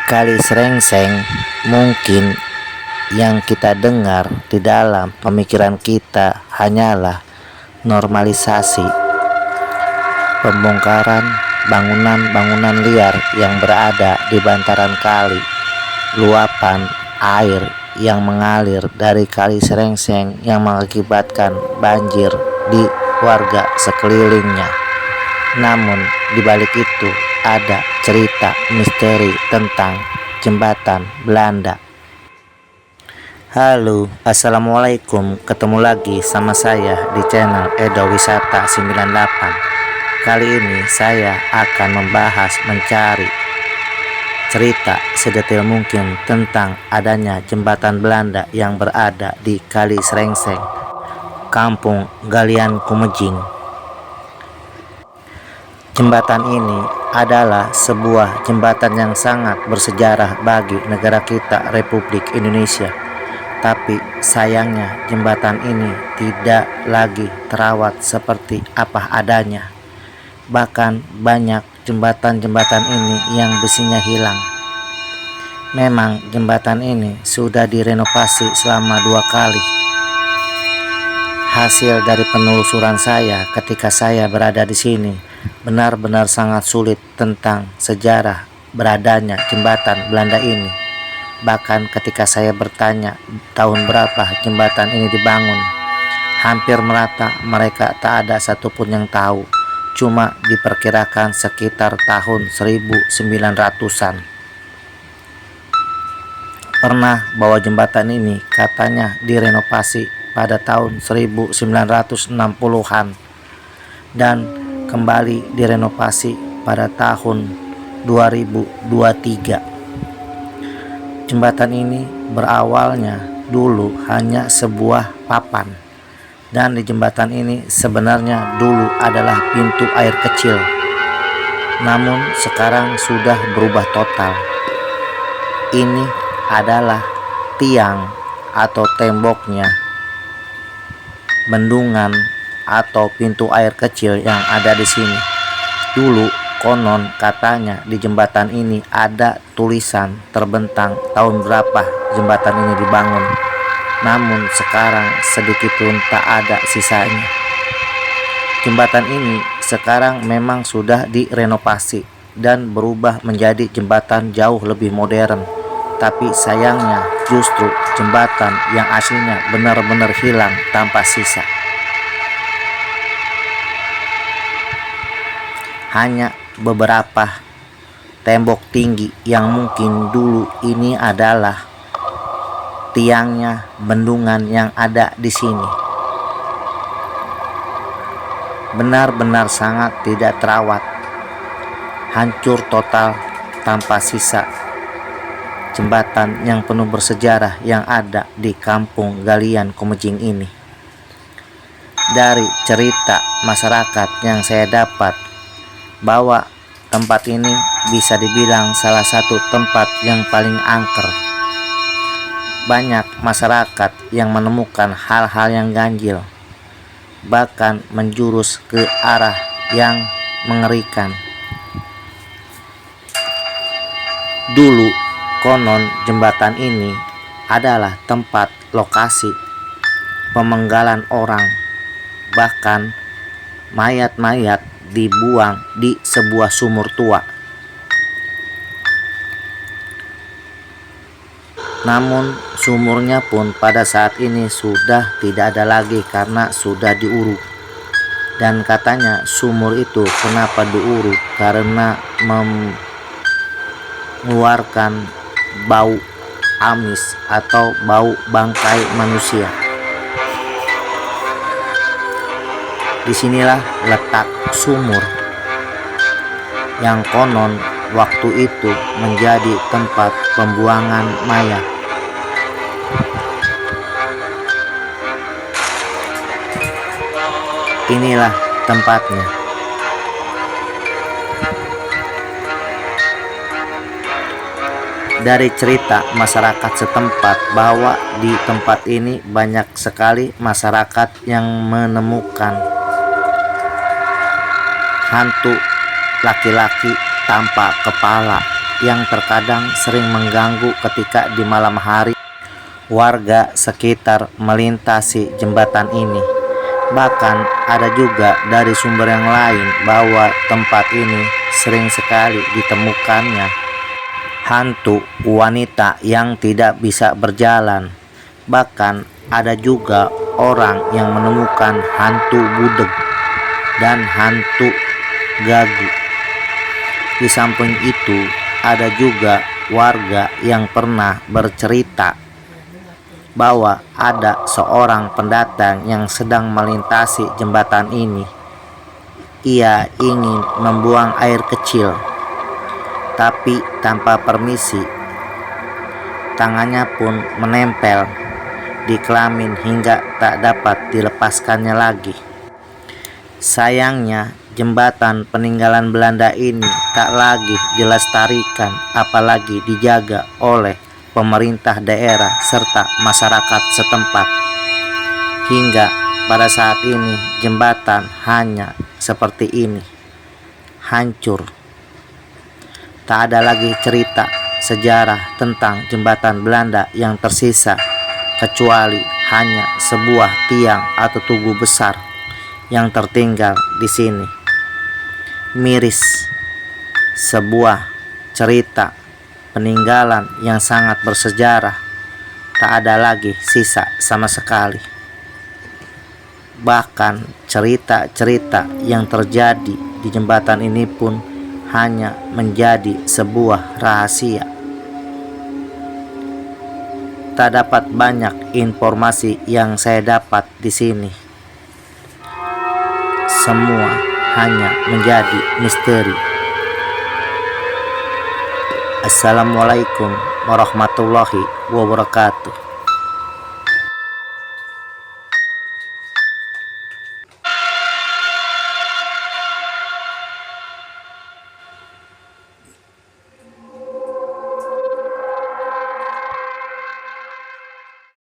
Kali Serengseng mungkin yang kita dengar di dalam pemikiran kita hanyalah normalisasi pembongkaran bangunan-bangunan liar yang berada di bantaran kali, luapan air yang mengalir dari Kali Serengseng yang mengakibatkan banjir di warga sekelilingnya. Namun di balik itu ada cerita misteri tentang jembatan Belanda. Halo, assalamualaikum. Ketemu lagi sama saya di channel Edo Wisata 98. Kali ini saya akan mencari cerita sedetail mungkin tentang adanya jembatan Belanda yang berada di Kali Serengseng, Kampung Galian Kumejing. Jembatan ini adalah sebuah jembatan yang sangat bersejarah bagi negara kita, Republik Indonesia. Tapi sayangnya jembatan ini tidak lagi terawat seperti apa adanya. Bahkan banyak jembatan-jembatan ini yang besinya hilang. Memang jembatan ini sudah direnovasi selama 2 kali. Hasil dari penelusuran saya ketika saya berada di sini benar-benar sangat sulit tentang sejarah beradanya jembatan Belanda ini. Bahkan ketika saya bertanya tahun berapa jembatan ini dibangun, hampir merata mereka tak ada satupun yang tahu. Cuma diperkirakan sekitar tahun 1900-an. Pernah bahwa jembatan ini katanya direnovasi pada tahun 1960-an dan kembali direnovasi pada tahun 2023. Jembatan ini berawalnya dulu hanya sebuah papan, dan di jembatan ini sebenarnya dulu adalah pintu air kecil. Namun sekarang sudah berubah total. Ini adalah tiang atau temboknya bendungan atau pintu air kecil yang ada di sini. Dulu konon katanya di jembatan ini ada tulisan terbentang tahun berapa jembatan ini dibangun. Namun sekarang sedikit pun tak ada sisanya. Jembatan ini sekarang memang sudah direnovasi dan berubah menjadi jembatan jauh lebih modern. Tapi sayangnya justru jembatan yang aslinya benar-benar hilang tanpa sisa. Hanya beberapa tembok tinggi yang mungkin dulu ini adalah tiangnya bendungan yang ada di sini. Benar-benar sangat tidak terawat, hancur total tanpa sisa. Jembatan yang penuh bersejarah yang ada di Kampung Galian Kumejing ini. Dari cerita masyarakat yang saya dapat, bahwa tempat ini bisa dibilang salah satu tempat yang paling angker. Banyak masyarakat yang menemukan hal-hal yang ganjil, bahkan menjurus ke arah yang mengerikan. Dulu konon jembatan ini adalah tempat lokasi pemenggalan orang, bahkan mayat-mayat dibuang di sebuah sumur tua. Namun sumurnya pun pada saat ini sudah tidak ada lagi karena sudah diuruk. Dan katanya sumur itu kenapa diuruk? Karena mengeluarkan bau amis atau bau bangkai manusia. Disinilah letak sumur yang konon waktu itu menjadi tempat pembuangan mayat. Inilah tempatnya. Dari cerita masyarakat setempat bahwa di tempat ini banyak sekali masyarakat yang menemukan hantu laki-laki tanpa kepala yang terkadang sering mengganggu ketika di malam hari warga sekitar melintasi jembatan ini. Bahkan ada juga dari sumber yang lain bahwa tempat ini sering sekali ditemukannya hantu wanita yang tidak bisa berjalan. Bahkan ada juga orang yang menemukan hantu budeg dan hantu gagu. Di samping itu, ada juga warga yang pernah bercerita bahwa ada seorang pendatang yang sedang melintasi jembatan ini. Ia ingin membuang air kecil, tapi tanpa permisi. Tangannya pun menempel di kelamin hingga tak dapat dilepaskannya lagi. Sayangnya, jembatan peninggalan Belanda ini tak lagi dilestarikan, apalagi dijaga oleh pemerintah daerah serta masyarakat setempat. Hingga pada saat ini jembatan hanya seperti ini, hancur. Tak ada lagi cerita sejarah tentang jembatan Belanda yang tersisa, kecuali hanya sebuah tiang atau tugu besar yang tertinggal di sini. Miris, sebuah cerita peninggalan yang sangat bersejarah, tak ada lagi sisa sama sekali. Bahkan cerita-cerita yang terjadi di jembatan ini pun hanya menjadi sebuah rahasia. Tak dapat banyak informasi yang saya dapat di sini. Semua hanya menjadi misteri. Assalamualaikum warahmatullahi wabarakatuh.